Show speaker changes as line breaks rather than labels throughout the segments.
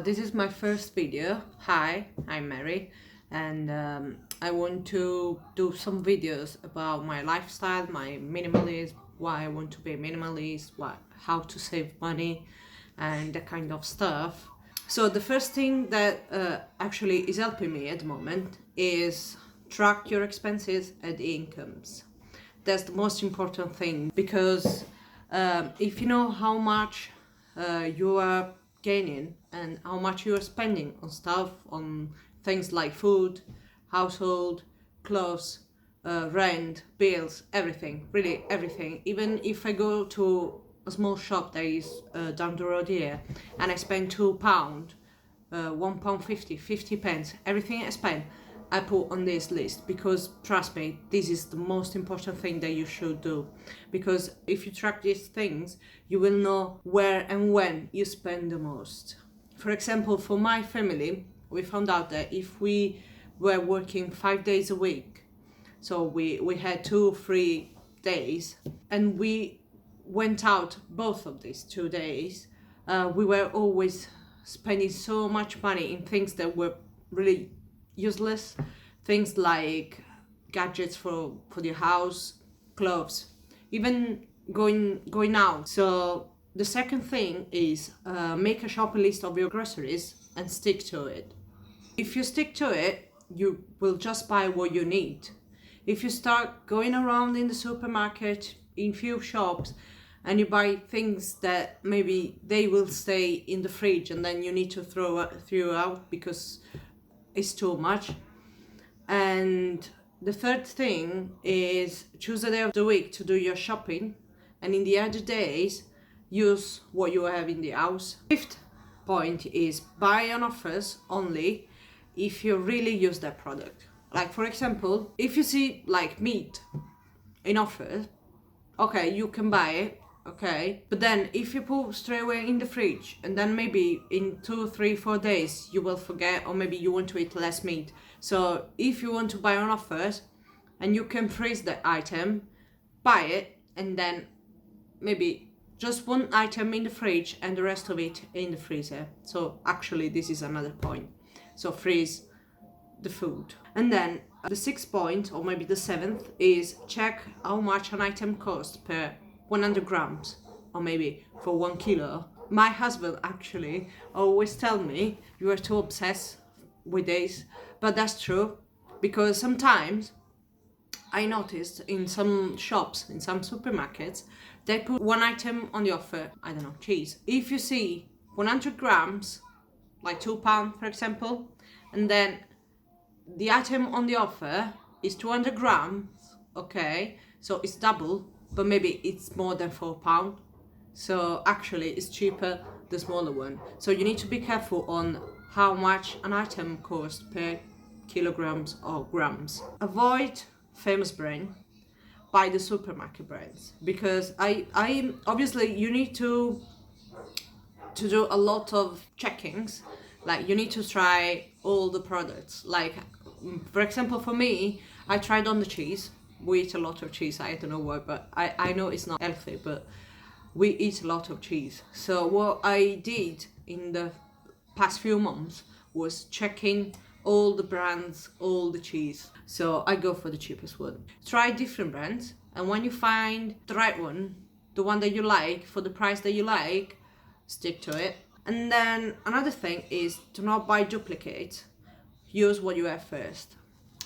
This is my first video. Hi, I'm Mary, and I want to do some videos about my lifestyle, my minimalism, why I want to be minimalist, how to save money, and that kind of stuff. So the first thing that actually is helping me at the moment is track your expenses and incomes. That's the most important thing, because if you know how much you are gaining and how much you are spending on stuff, on things like food, household, clothes, rent, bills, everything, really everything. Even if I go to a small shop that is down the road here and I spend £2, £1.50, 50 pence, everything I spend I put on this list, because trust me, this is the most important thing that you should do, because if you track these things you will know where and when you spend the most. For example, for my family, we found out that if we were working 5 days a week, so we had 2 free days, and we went out both of these 2 days, we were always spending so much money in things that were really useless, things like gadgets for the house, clothes, even going out. So the second thing is make a shopping list of your groceries and stick to it. If you stick to it, you will just buy what you need. If you start going around in the supermarket, in few shops, and you buy things that maybe they will stay in the fridge and then you need to throw out because it's too much. And the third thing is choose a day of the week to do your shopping, and in the other days use what you have in the house. Fifth point is buy on offers only if you really use that product. Like, for example, if you see like meat in offer, okay, you can buy it, okay, but then if you put straight away in the fridge and then maybe in 2, 3, 4 days you will forget, or maybe you want to eat less meat. So if you want to buy on offers and you can freeze the item, buy it, and then maybe just one item in the fridge and the rest of it in the freezer. So actually this is another point, so freeze the food. And then the sixth point, or maybe the seventh, is check how much an item costs per 100 grams, or maybe for 1 kilo. My husband actually always tell me you are too obsessed with this, but that's true, because sometimes I noticed in some shops, in some supermarkets, they put one item on the offer, I don't know, cheese. If you see 100 grams, like £2 for example, and then the item on the offer is 200 grams, okay, so it's double, but maybe it's more than £4. So actually it's cheaper, the smaller one. So you need to be careful on how much an item costs per kilograms or grams. Avoid famous brand, buy the supermarket brands, because I obviously you need to do a lot of checkings. Like, you need to try all the products. Like, for example, for me, I tried on the cheese. We eat a lot of cheese. I don't know why, but I know it's not healthy, but we eat a lot of cheese. So what I did in the past few months was checking all the brands, all the cheese. So I go for the cheapest one. Try different brands, and when you find the right one, the one that you like, for the price that you like, stick to it. And then another thing is to not buy duplicates. Use what you have first.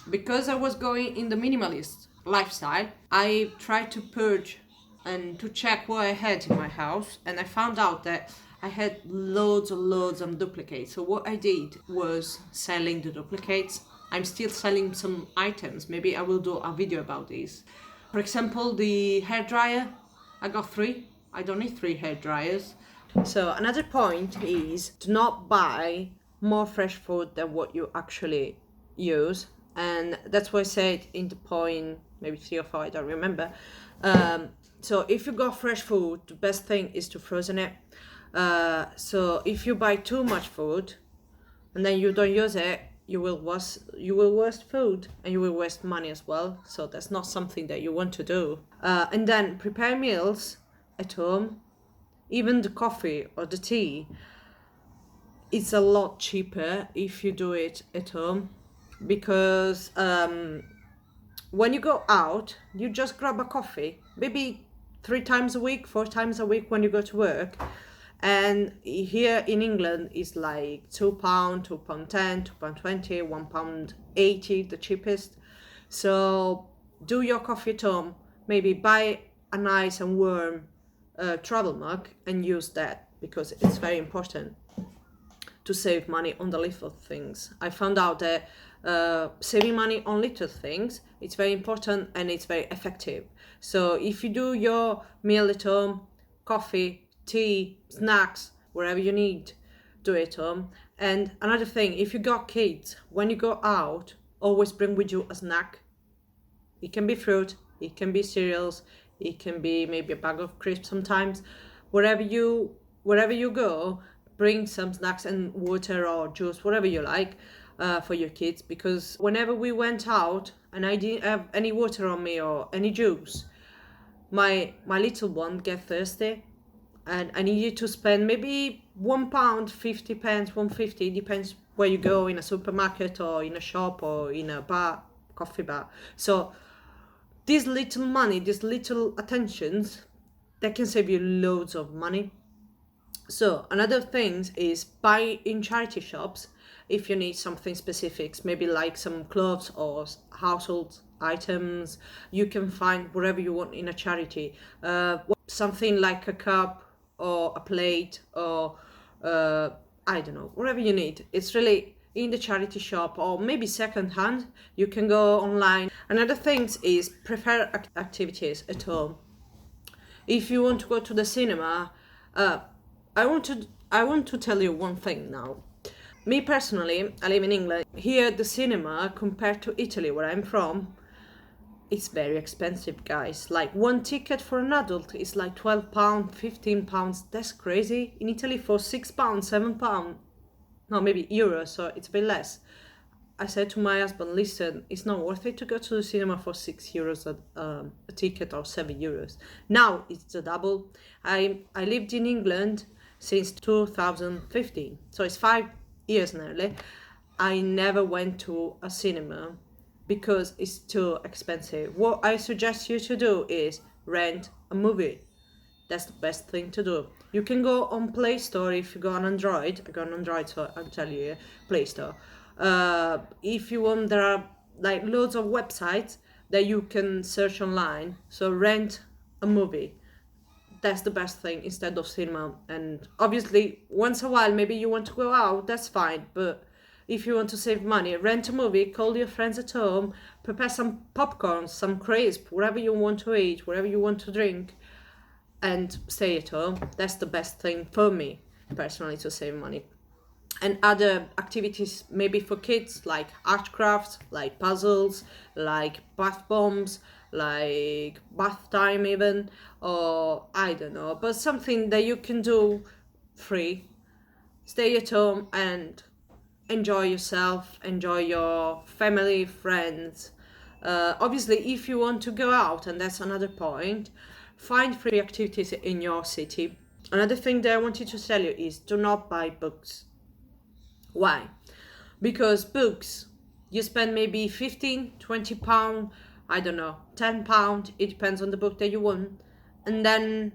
Because I was going in the minimalist lifestyle, I tried to purge and to check what I had in my house, and I found out that I had loads of duplicates. So what I did was selling the duplicates. I'm still selling some items. Maybe I will do a video about this. For example, the hairdryer, I got 3. I don't need 3 hair dryers. So another point is to not buy more fresh food than what you actually use, and that's what I said in the point maybe 3 or 4, I don't remember. So if you got fresh food, the best thing is to frozen it. So if you buy too much food and then you don't use it, you will waste food, and you will waste money as well. So that's not something that you want to do. And then prepare meals at home. Even the coffee or the tea, it's a lot cheaper if you do it at home, because when you go out, you just grab a coffee, maybe 3 times a week, 4 times a week when you go to work. And here in England, it's like £2, £2.10, £2.20, £1.80, the cheapest. So do your coffee at home. Maybe buy a nice and warm travel mug and use that, because it's very important to save money on the little things. I found out that saving money on little things, it's very important and it's very effective. So if you do your meal at home, coffee, tea, snacks, wherever you need, do it at home. And another thing, if you got kids, when you go out, always bring with you a snack. It can be fruit, it can be cereals, it can be maybe a bag of crisps sometimes. Wherever you go, bring some snacks and water or juice, whatever you like, for your kids. Because whenever we went out and I didn't have any water on me or any juice, my little one get thirsty, and I needed to spend maybe £1, 50 pence, 150, depends where you go, in a supermarket or in a shop or in a bar, coffee bar. So this little money, these little attentions, that can save you loads of money. So another thing is buy in charity shops if you need something specific, maybe like some clothes or household items. You can find whatever you want in a charity. Something like a cup or a plate or I don't know, whatever you need. It's really in the charity shop, or maybe second hand. You can go online. Another thing is prepare activities at home. If you want to go to the cinema, I want to tell you one thing now. Me personally, I live in England. Here, the cinema, compared to Italy, where I'm from, it's very expensive, guys. Like one ticket for an adult is like £12, £15. That's crazy. In Italy, for £6, £7, no, maybe euros, so it's a bit less. I said to my husband, listen, it's not worth it to go to the cinema for €6 a ticket, or €7. Now it's the double. I lived in England since 2015, so it's 5 years nearly. I never went to a cinema because it's too expensive. What I suggest you to do is rent a movie. That's the best thing to do. You can go on Play Store if you go on Android. I go on Android, so I'll tell you, Play Store. If you want, there are like loads of websites that you can search online. So rent a movie. That's the best thing instead of cinema. And obviously, once a while, maybe you want to go out, that's fine. But if you want to save money, rent a movie, call your friends at home, prepare some popcorn, some crisp, whatever you want to eat, whatever you want to drink, and stay at home. That's the best thing for me, personally, to save money. And other activities, maybe for kids, like art crafts, like puzzles, like bath bombs, like bath time even, or I don't know, but something that you can do free. Stay at home and enjoy yourself, enjoy your family, friends. Obviously, if you want to go out, and that's another point, find free activities in your city. Another thing that I wanted to tell you is do not buy books. Why? Because books, you spend maybe 15, 20 pound, I don't know, 10 pound, it depends on the book that you want. And then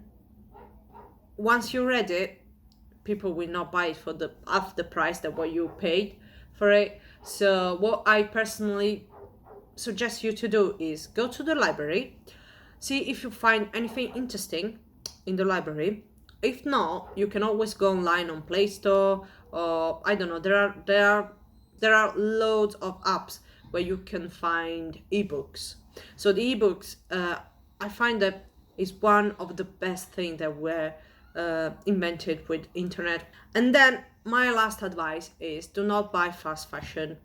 once you read it, people will not buy it for the half the price that what you paid for it. So what I personally suggest you to do is go to the library, see if you find anything interesting in the library. If not, you can always go online on Play Store, or I don't know, there are loads of apps where you can find ebooks. So the ebooks, I find that is one of the best things that were invented with internet. And then my last advice is do not buy fast fashion.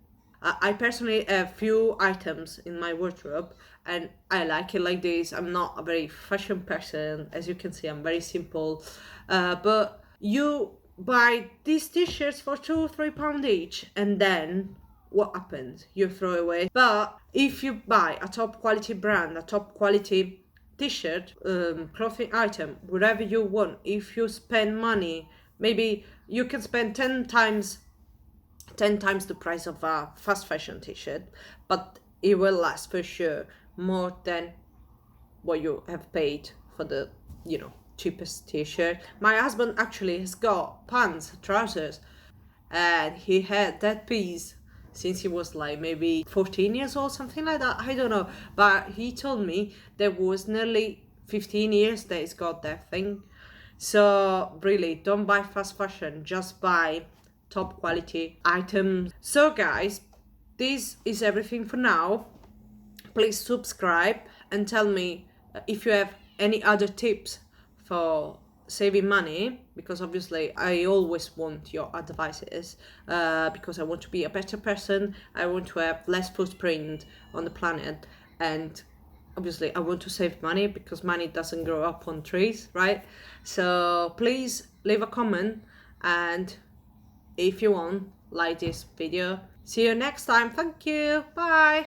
I personally have few items in my wardrobe and I like it like this. I'm not a very fashion person. As you can see, I'm very simple. But you buy these t-shirts for £2-3 each, and then what happens? You throw away. But if you buy a top quality brand, a top quality t-shirt, clothing item, whatever you want, if you spend money Maybe you can spend 10 times the price of a fast fashion t-shirt, but it will last for sure more than what you have paid for the, cheapest t-shirt. My husband actually has got pants, trousers, and he had that piece since he was like maybe 14 years old, something like that. I don't know, but he told me there was nearly 15 years that he's got that thing. So really, don't buy fast fashion, just buy top quality items. So guys, this is everything for now. Please subscribe and tell me if you have any other tips for saving money, because obviously I always want your advices, because I want to be a better person. I want to have less footprint on the planet, and obviously I want to save money because money doesn't grow up on trees, right? So please leave a comment, and if you want, like this video. See you next time. Thank you. Bye.